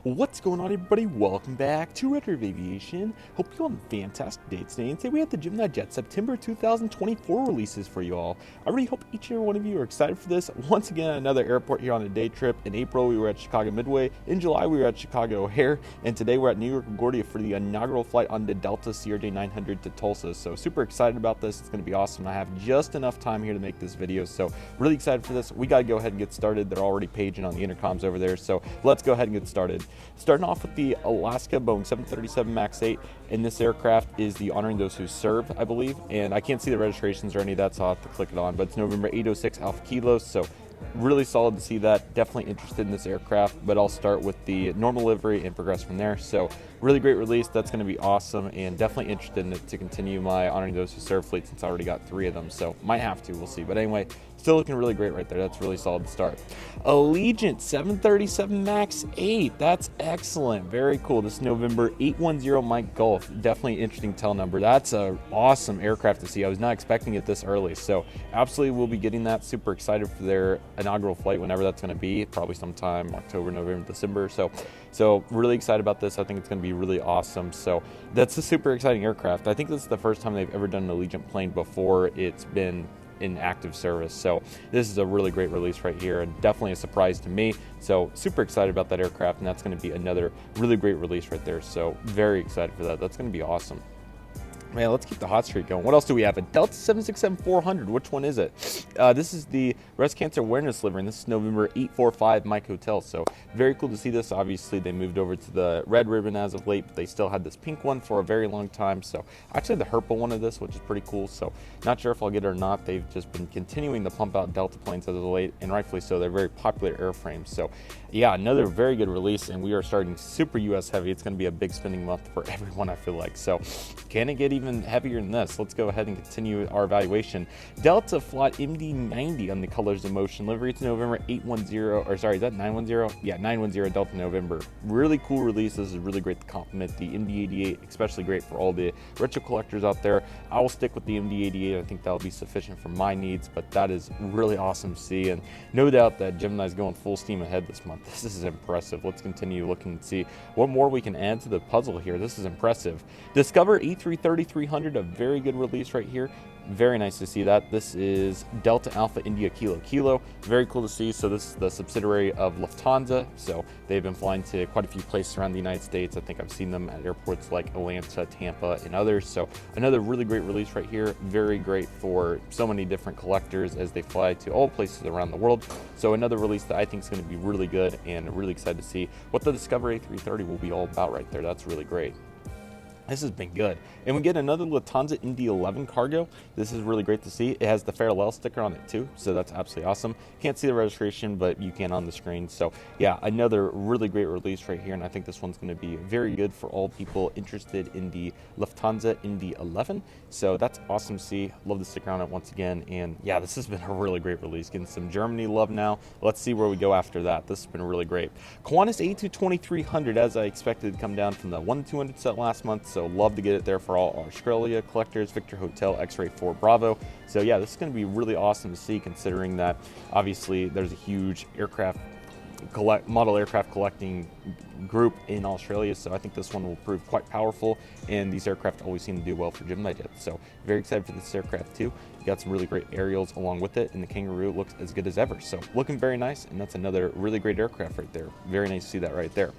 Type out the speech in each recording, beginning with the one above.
What's going on, everybody? Welcome back to Redriveraviation. Hope you all have a fantastic day today. And today we have the GeminiJets September 2024 releases for you all. I really hope each and every one of you are excited for this. Once again, another airport here on a day trip. In April, we were at Chicago Midway. In July, we were at Chicago O'Hare. And today, we're at New York LaGuardia for the inaugural flight on the Delta CRJ 900 to Tulsa. So super excited about this. It's going to be awesome. I have just enough time here to make this video. So really excited for this. We got to go ahead and get started. They're already paging on the intercoms over there. So let's go ahead and get started. Starting off with the Alaska Boeing 737 MAX 8, and this aircraft is the Honoring Those Who Serve, I believe, and I can't see the registrations or any of that, so I'll have to click it on, but it's November 806 Alpha Kilos, so really solid to see that. Definitely interested in this aircraft, but I'll start with the normal livery and progress from there. So really great release. That's going to be awesome, and definitely interested in it to continue my Honoring Those Who Serve fleet since I already got 3 of them, so might have to, we'll see. But anyway, still looking really great right there. That's really solid to start. Allegiant 737 MAX 8. That's excellent. Very cool. This is November 810 Mike Golf. Definitely interesting tail number. That's an awesome aircraft to see. I was not expecting it this early. So absolutely we'll be getting that. Super excited for their inaugural flight whenever that's going to be. Probably sometime October, November, December. So really excited about this. I think it's going to be really awesome. So that's a super exciting aircraft. I think this is the first time they've ever done an Allegiant plane before it's been in active service. So this is a really great release right here, and definitely a surprise to me. So super excited about that aircraft, and that's going to be another really great release right there. So very excited for that. That's going to be awesome. Man, let's keep the hot streak going. What else do we have? A Delta 767-400. Which one is it? This is the Breast Cancer Awareness livery, and this is November 845 Mike Hotel. So very cool to see this. Obviously, they moved over to the red ribbon as of late, but they still had this pink one for a very long time. So actually the Herpa one of this, which is pretty cool. So not sure if I'll get it or not. They've just been continuing to pump out Delta planes as of late, and rightfully so. They're very popular airframes. So yeah, another very good release, and we are starting super US heavy. It's going to be a big spending month for everyone, I feel like. So can it get even heavier than this? Let's go ahead and continue our evaluation. Delta Flot MD-90 on the Colors of Motion livery. It's November 810, or sorry, is that 910? Yeah, 910 Delta November. Really cool release. This is really great to complement the MD-88, especially great for all the retro collectors out there. I will stick with the MD-88. I think that'll be sufficient for my needs, but that is really awesome to see, and no doubt that Gemini's going full steam ahead this month. This is impressive. Let's continue looking and see what more we can add to the puzzle here. This is impressive. Discover E330-300, a very good release right here. Very nice to see that. This is Delta Alpha India Kilo Kilo. Very cool to see. So this is the subsidiary of Lufthansa. So they've been flying to quite a few places around the United States. I think I've seen them at airports like Atlanta, Tampa, and others. So another really great release right here. Very great for so many different collectors as they fly to all places around the world. So another release that I think is going to be really good, and really excited to see what the Discover A330 will be all about right there. That's really great. This has been good. And we get another Lufthansa Indy 11 cargo. This is really great to see. It has the Farewell sticker on it too, so that's absolutely awesome. Can't see the registration, but you can on the screen. So yeah, another really great release right here, and I think this one's going to be very good for all people interested in the Lufthansa Indy 11. So that's awesome to see. Love the sticker on it once again, and yeah, this has been a really great release. Getting some Germany love now. Let's see where we go after that. This has been really great. Qantas A220-300, as I expected, to come down from the 1-200 set last month. So love to get it there for all Australia collectors. Victor Hotel X-Ray 4 Bravo. So yeah, this is going to be really awesome to see, considering that obviously there's a huge model aircraft collecting group in Australia. So I think this one will prove quite powerful, and these aircraft always seem to do well for GeminiJets. So very excited for this aircraft too. You got some really great aerials along with it, and the Kangaroo looks as good as ever. So looking very nice, and that's another really great aircraft right there. Very nice to see that right there.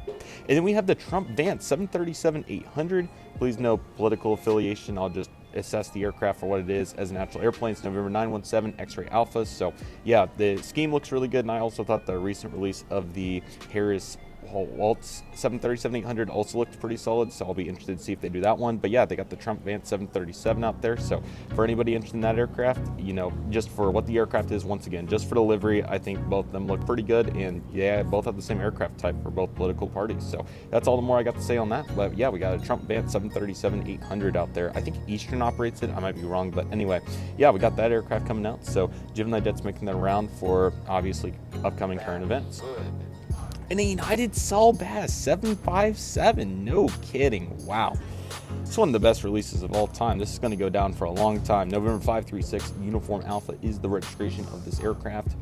And then we have the Trump Vance 737-800. Please no political affiliation. I'll just assess the aircraft for what it is as an actual airplane. It's November 917 X-Ray Alpha. So yeah, the scheme looks really good, and I also thought the recent release of the Harris Waltz 737-800 also looks pretty solid, so I'll be interested to see if they do that one. But yeah, they got the Trump Vance 737 out there, so for anybody interested in that aircraft, you know, just for what the aircraft is, once again, just for the livery, I think both of them look pretty good, and yeah, both have the same aircraft type for both political parties. So that's all the more I got to say on that. But yeah, we got a Trump Vance 737-800 out there. I think Eastern operates it. I might be wrong, but anyway, yeah, we got that aircraft coming out. So GeminiJets making that around for obviously upcoming current events. And a United Sol Bass 757, no kidding, wow. It's one of the best releases of all time. This is going to go down for a long time. November 536 Uniform Alpha is the registration of this aircraft.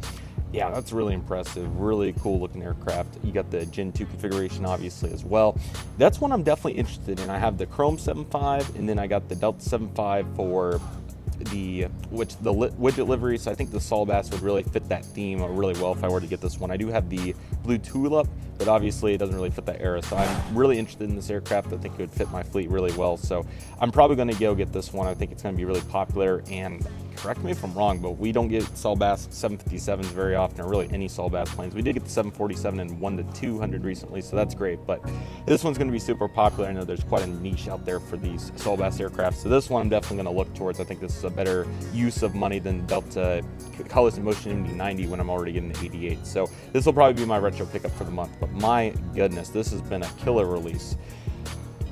Yeah, that's really impressive. Really cool looking aircraft. You got the Gen 2 configuration obviously as well. That's one I'm definitely interested in. I have the Chrome 7.5 and then I got the Delta 7.5 for the widget livery, so I think the Saul Bass would really fit that theme really well if I were to get this one. I do have the Blue Tulip, but obviously it doesn't really fit that era, so I'm really interested in this aircraft. I think it would fit my fleet really well, so I'm probably going to go get this one. I think it's going to be really popular, and correct me if I'm wrong, but we don't get Saul Bass 757s very often, or really any Saul Bass planes. We did get the 747 and 1-200 recently, so that's great, but this one's going to be super popular. I know there's quite a niche out there for these Saul Bass aircraft, so this one I'm definitely going to look towards. I think this is a better use of money than Delta Colors in Motion MD-90 when I'm already getting the 88. So this will probably be my retro pickup for the month, but my goodness, this has been a killer release.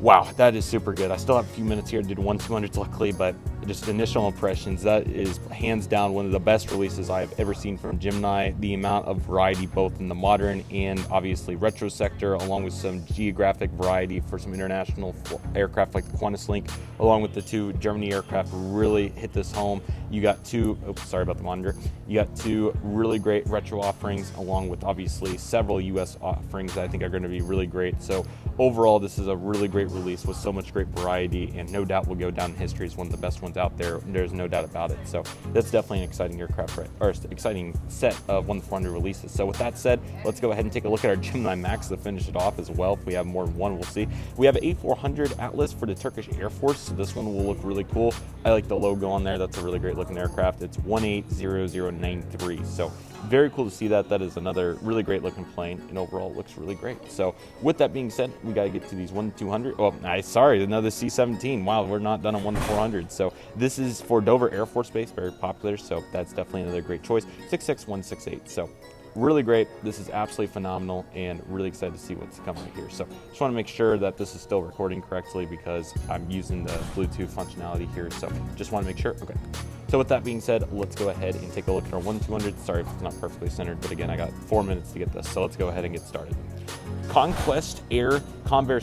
Wow, that is super good. I still have a few minutes here to do 1-200s luckily, but just initial impressions, that is hands down one of the best releases I have ever seen from Gemini. The amount of variety both in the modern and obviously retro sector, along with some geographic variety for some international aircraft like the Qantas Link, along with the two Germany aircraft, really hit this home. You got two, oops, sorry about the monitor. You got two really great retro offerings, along with obviously several US offerings that I think are going to be really great. So overall, this is a really great release with so much great variety, and no doubt will go down in history as one of the best ones out there. There's no doubt about it. So that's definitely an exciting aircraft, or exciting set of 1-400 releases. So with that said, let's go ahead and take a look at our Gemini Max to finish it off as well. If we have more than one, we'll see. We have an A400 Atlas for the Turkish Air Force, so this one will look really cool. I like the logo on there. That's a really great looking aircraft. It's 180093. So very cool to see that. That is another really great looking plane, and overall it looks really great. So with that being said, we got to get to these 1-200. Oh, sorry, another C-17. Wow, we're not done on 1-400. So this is for Dover Air Force Base, very popular. So that's definitely another great choice. 66168. So really great. This is absolutely phenomenal, and really excited to see what's coming right here. So just want to make sure that this is still recording correctly because I'm using the Bluetooth functionality here. So just want to make sure. Okay. So with that being said, let's go ahead and take a look at our 1-200. Sorry if it's not perfectly centered, but again, I got 4 minutes to get this. So let's go ahead and get started. Conquest Air Convair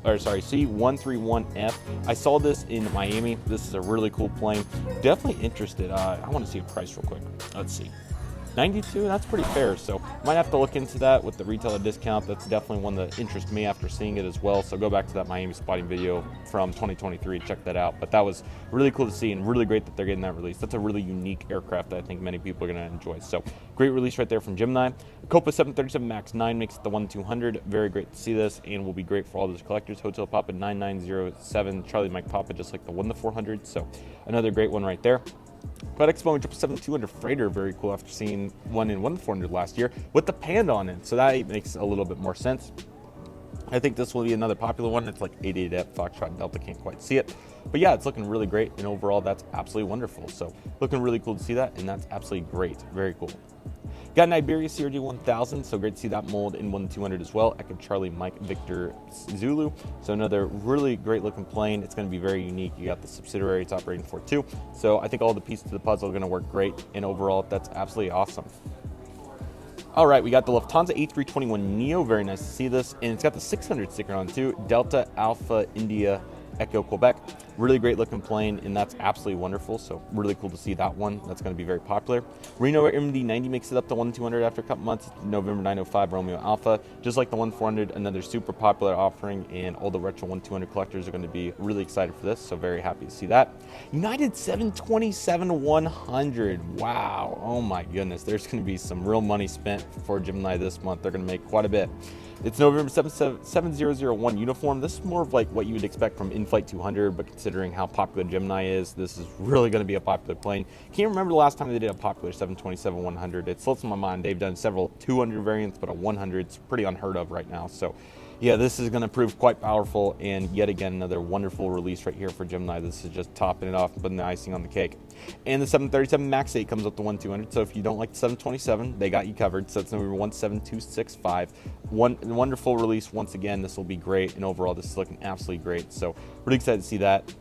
C131F. I saw this in Miami. This is a really cool plane. Definitely interested. I want to see a price real quick. Let's see. 92, that's pretty fair, so might have to look into that with the retailer discount. That's definitely one that interests me after seeing it as well, so go back to that Miami spotting video from 2023, check that out. But that was really cool to see, and really great that they're getting that release. That's a really unique aircraft that I think many people are going to enjoy, so great release right there from Gemini. Copa 737 MAX 9 makes it the 1-200. Very great to see this, and will be great for all those collectors. Hotel Papa 9907 Charlie Mike Papa, just like the 1-400, so another great one right there. FedEx Boeing 777-200 freighter, very cool after seeing one in 1-400 last year with the Panda on it, so that makes a little bit more sense. I think this will be another popular one. It's like 88F Foxtrot Delta, can't quite see it. But yeah, it's looking really great, and overall that's absolutely wonderful. So looking really cool to see that, and that's absolutely great. Very cool. Got an Iberia CRJ 1000, so great to see that mold in 1-200 as well. Echo Charlie Mike Victor Zulu. So another really great looking plane. It's going to be very unique. You got the subsidiary it's operating for too. So I think all the pieces to the puzzle are going to work great, and overall that's absolutely awesome. All right, we got the Lufthansa A321neo. Very nice to see this, and it's got the 600 sticker on too. Delta Alpha India Echo Quebec. Really great looking plane, and that's absolutely wonderful. So really cool to see that one. That's going to be very popular. Reno MD-90 makes it up to 1-200 after a couple months. November 905 Romeo Alpha. Just like the 1-400, another super popular offering, and all the retro 1-200 collectors are going to be really excited for this. So very happy to see that. United 727-100. Wow. Oh my goodness. There's going to be some real money spent for Gemini this month. They're going to make quite a bit. It's November 7001 uniform. This is more of like what you would expect from In-Flight 200, but considering how popular Gemini is, this is really going to be a popular plane. Can't remember the last time they did a popular 727-100. It slips my mind. They've done several 200 variants, but a 100 is pretty unheard of right now. So yeah, this is going to prove quite powerful, and yet again, another wonderful release right here for Gemini. This is just topping it off, putting the icing on the cake. And the 737 MAX 8 comes up to 1-200, so if you don't like the 727, they got you covered. So it's number 17265. Wonderful release once again. This will be great, and overall, this is looking absolutely great. So really excited to see that.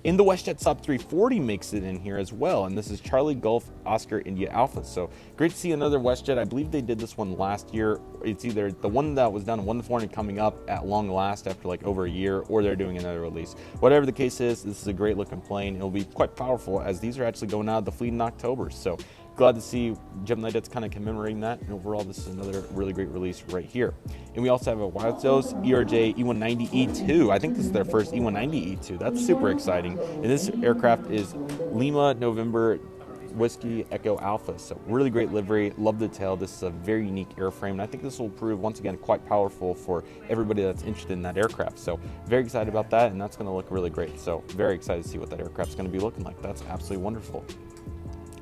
In the WestJet Sub 340 makes it in here as well, and this is Charlie Golf Oscar India Alpha. So great to see another WestJet. I believe they did this one last year. It's either the one that was done in 1-400 coming up at long last after like over a year, or they're doing another release. Whatever the case is, this is a great looking plane. It'll be quite powerful as these are actually going out of the fleet in October. So glad to see GeminiJets kind of commemorating that. And overall, this is another really great release right here. And we also have a Wild Dose ERJ E190E2. I think this is their first E190E2. That's super exciting. And this aircraft is Lima November Whiskey Echo Alpha. So really great livery, love the tail. This is a very unique airframe, and I think this will prove once again quite powerful for everybody that's interested in that aircraft. So very excited about that, and that's going to look really great. So very excited to see what that aircraft's going to be looking like. That's absolutely wonderful.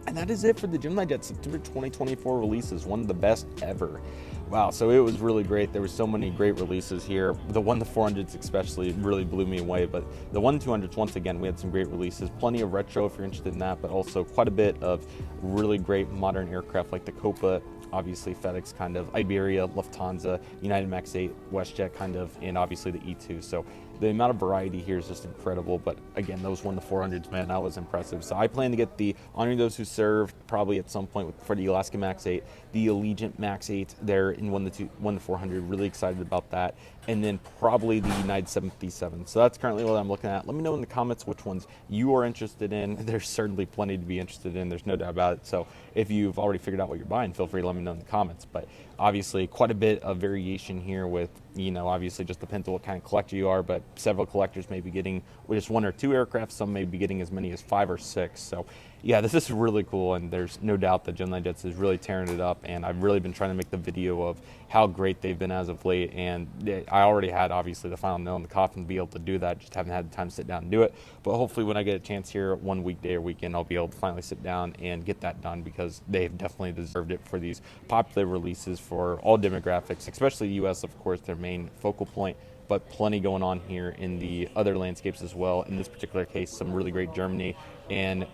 And that is it for the GeminiJets September 2024 releases, one of the best ever. Wow, so it was really great. There were so many great releases here. The 1-400s especially really blew me away, but the 1-200s, once again, we had some great releases. Plenty of retro if you're interested in that, but also quite a bit of really great modern aircraft like the Copa, obviously FedEx kind of, Iberia, Lufthansa, United Max 8, WestJet kind of, and obviously the E2. So the amount of variety here is just incredible. But again, those 1-400s, man, that was impressive. So I plan to get the Honoring Those Who Served probably at some point for the Alaska Max 8, the Allegiant Max 8 there in 1-400. Really excited about that. And then probably the United 757. So that's currently what I'm looking at. Let me know in the comments which ones you are interested in. There's certainly plenty to be interested in. There's no doubt about it. So if you've already figured out what you're buying, feel free to let me know in the comments. But obviously quite a bit of variation here with, you know, obviously just depends on what kind of collector you are, but several collectors may be getting just 1 or 2 aircraft. Some may be getting as many as 5 or 6. So yeah, this is really cool, and there's no doubt that GeminiJets is really tearing it up, and I've really been trying to make the video of how great they've been as of late, and I already had obviously the final nail in the coffin to be able to do that, just haven't had the time to sit down and do it. But hopefully when I get a chance here one weekday or weekend, I'll be able to finally sit down and get that done, because they've definitely deserved it for these popular releases for all demographics, especially the US, of course, their main focal point, but plenty going on here in the other landscapes as well. In this particular case, some really great Germany and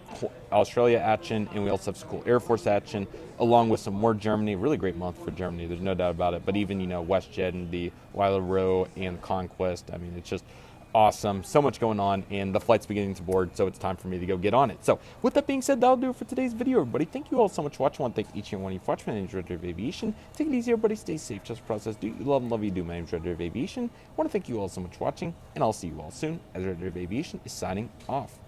Australia action, and we also have some cool Air Force action, along with some more Germany. Really great month for Germany, there's no doubt about it. But even, you know, WestJet and the Weiler Row and Conquest, I mean, it's just awesome. So much going on, and the flight's beginning to board, so it's time for me to go get on it. So with that being said, that'll do it for today's video, everybody. Thank you all so much for watching. I want to thank each and one of you for watching. My name is Redriveraviation. Take it easy, everybody. Stay safe. Just process. Do you love and love you do. My name is Redriveraviation. I want to thank you all so much for watching, and I'll see you all soon as Redriveraviation is signing off.